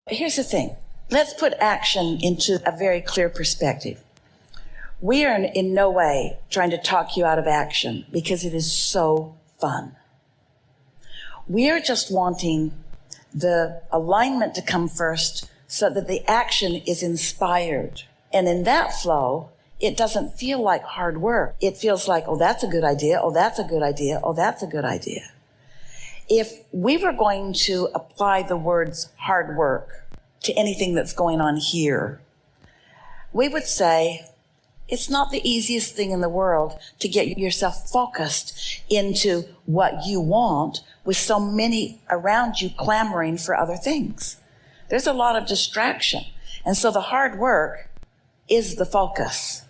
Here's the thing. Let's put action into a very clear perspective. We are in no way trying to talk you out of action because it is so fun. We are just wanting the alignment to come first so that the action is inspired. And in that flow, it doesn't feel like hard work. It feels like, oh, that's a good idea. Oh, that's a good idea. Oh, that's a good idea. If we were going to apply the words hard work to anything that's going on here, we would say it's not the easiest thing in the world to get yourself focused into what you want with so many around you clamoring for other things. There's a lot of distraction. And so the hard work is the focus.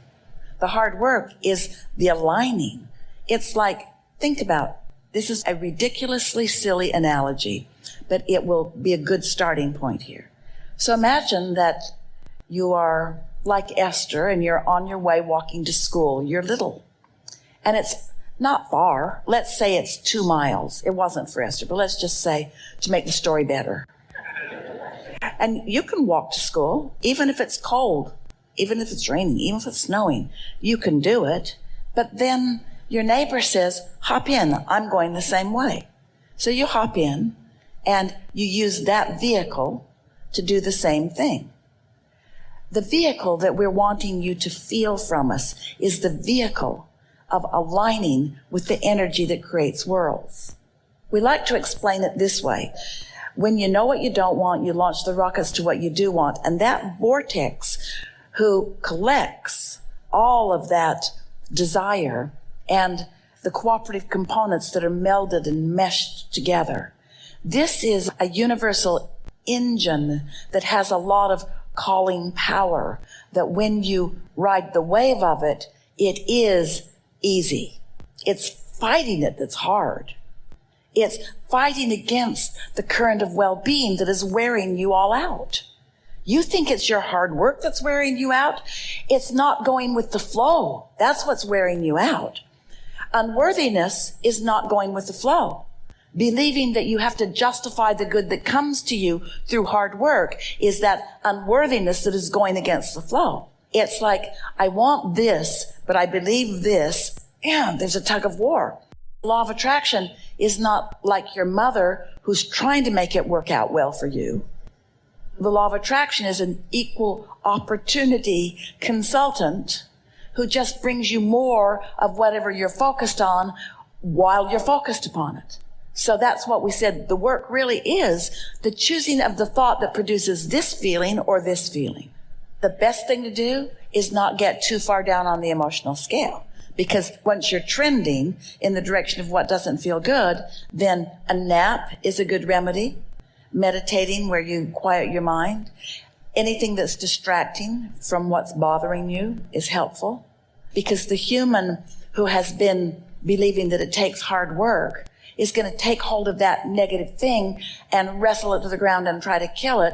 The hard work is the aligning. It's like, think about it. This is a ridiculously silly analogy, but it will be a good starting point here. So imagine that you are like Esther and you're on your way walking to school. You're little and it's not far. Let's say it's 2 miles. It wasn't for Esther, but let's just say to make the story better. And you can walk to school, even if it's cold, even if it's raining, even if it's snowing, you can do it. But then your neighbor says, hop in, I'm going the same way. So you hop in and you use that vehicle to do the same thing. The vehicle that we're wanting you to feel from us is the vehicle of aligning with the energy that creates worlds. We like to explain it this way. When you know what you don't want, you launch the rockets to what you do want. And that vortex who collects all of that desire and the cooperative components that are melded and meshed together. This is a universal engine that has a lot of calling power, that when you ride the wave of it, it is easy. It's fighting it that's hard. It's fighting against the current of well-being that is wearing you all out. You think it's your hard work that's wearing you out. It's not going with the flow. That's what's wearing you out. Unworthiness is not going with the flow. Believing that you have to justify the good that comes to you through hard work is that unworthiness that is going against the flow. It's like, I want this, but I believe this, and there's a tug of war. Law of attraction is not like your mother who's trying to make it work out well for you. The law of attraction is an equal opportunity consultant who just brings you more of whatever you're focused on while you're focused upon it. So that's what we said. The work really is the choosing of the thought that produces this feeling or this feeling. The best thing to do is not get too far down on the emotional scale, because once you're trending in the direction of what doesn't feel good, then a nap is a good remedy. Meditating where you quiet your mind. Anything that's distracting from what's bothering you is helpful, because the human who has been believing that it takes hard work is going to take hold of that negative thing and wrestle it to the ground and try to kill it,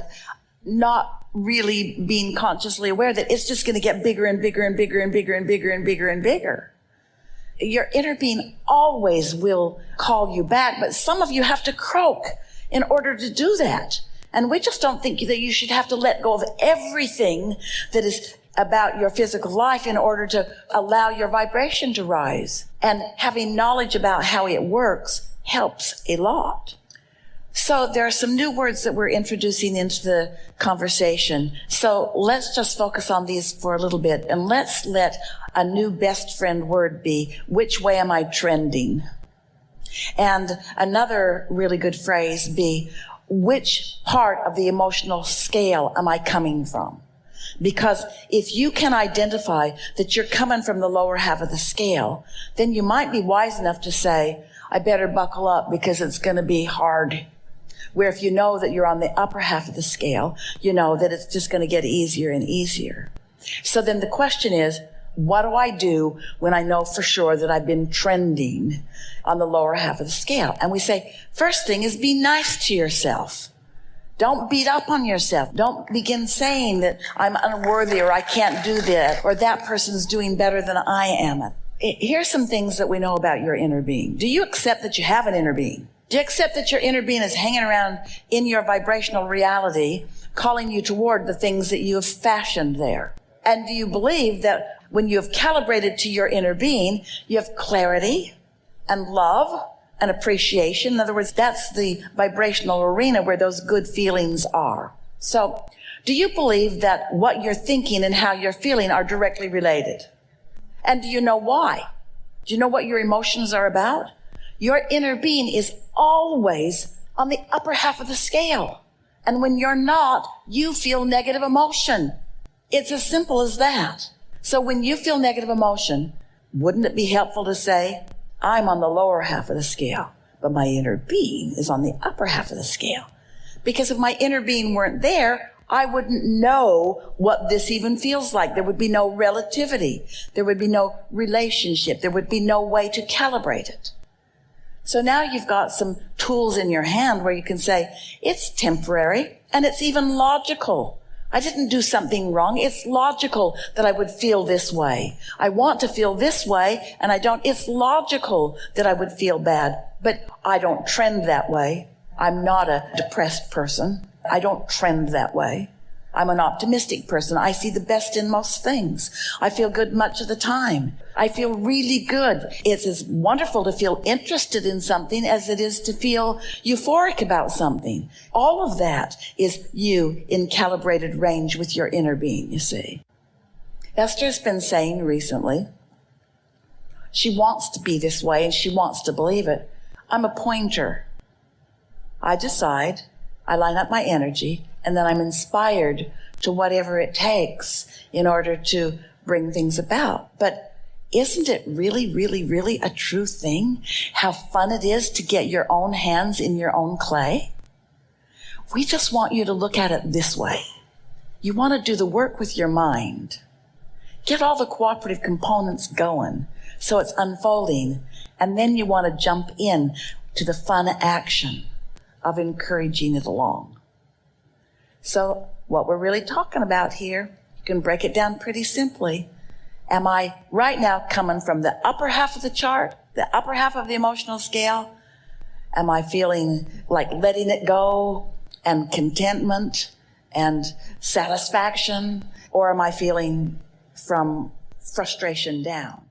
not really being consciously aware that it's just going to get bigger and bigger and bigger and bigger and bigger and bigger and bigger. Your inner being always will call you back, but some of you have to croak in order to do that. And we just don't think that you should have to let go of everything that is about your physical life in order to allow your vibration to rise. And having knowledge about how it works helps a lot. So there are some new words that we're introducing into the conversation. So let's just focus on these for a little bit, and let's let a new best friend word be, which way am I trending? And another really good phrase be, which part of the emotional scale am I coming from? Because if you can identify that you're coming from the lower half of the scale, then you might be wise enough to say, I better buckle up because it's going to be hard. Where if you know that you're on the upper half of the scale, you know that it's just going to get easier and easier. So then the question is, what do I do when I know for sure that I've been trending on the lower half of the scale? And we say, first thing is be nice to yourself. Don't beat up on yourself. Don't begin saying that I'm unworthy or I can't do that or that person's doing better than I am. Here's some things that we know about your inner being. Do you accept that you have an inner being? Do you accept that your inner being is hanging around in your vibrational reality, calling you toward the things that you have fashioned there? And do you believe that when you have calibrated to your inner being, you have clarity and love and appreciation? In other words, that's the vibrational arena where those good feelings are. So, do you believe that what you're thinking and how you're feeling are directly related? And do you know why? Do you know what your emotions are about? Your inner being is always on the upper half of the scale. And when you're not, you feel negative emotion. It's as simple as that. So when you feel negative emotion, wouldn't it be helpful to say, I'm on the lower half of the scale, but my inner being is on the upper half of the scale? Because if my inner being weren't there, I wouldn't know what this even feels like. There would be no relativity. There would be no relationship. There would be no way to calibrate it. So now you've got some tools in your hand where you can say, it's temporary and it's even logical. I didn't do something wrong. It's logical that I would feel this way. I want to feel this way and I don't. It's logical that I would feel bad, but I don't trend that way. I'm not a depressed person. I don't trend that way. I'm an optimistic person. I see the best in most things. I feel good much of the time. I feel really good. It's as wonderful to feel interested in something as it is to feel euphoric about something. All of that is you in calibrated range with your inner being, you see. Esther's been saying recently, she wants to be this way and she wants to believe it. I'm a pointer. I decide, I line up my energy, and then I'm inspired to whatever it takes in order to bring things about. But isn't it really, really, really a true thing how fun it is to get your own hands in your own clay? We just want you to look at it this way. You want to do the work with your mind. Get all the cooperative components going so it's unfolding, and then you want to jump in to the fun action of encouraging it along. So what we're really talking about here, you can break it down pretty simply. Am I right now coming from the upper half of the chart, the upper half of the emotional scale? Am I feeling like letting it go and contentment and satisfaction? Or am I feeling from frustration down?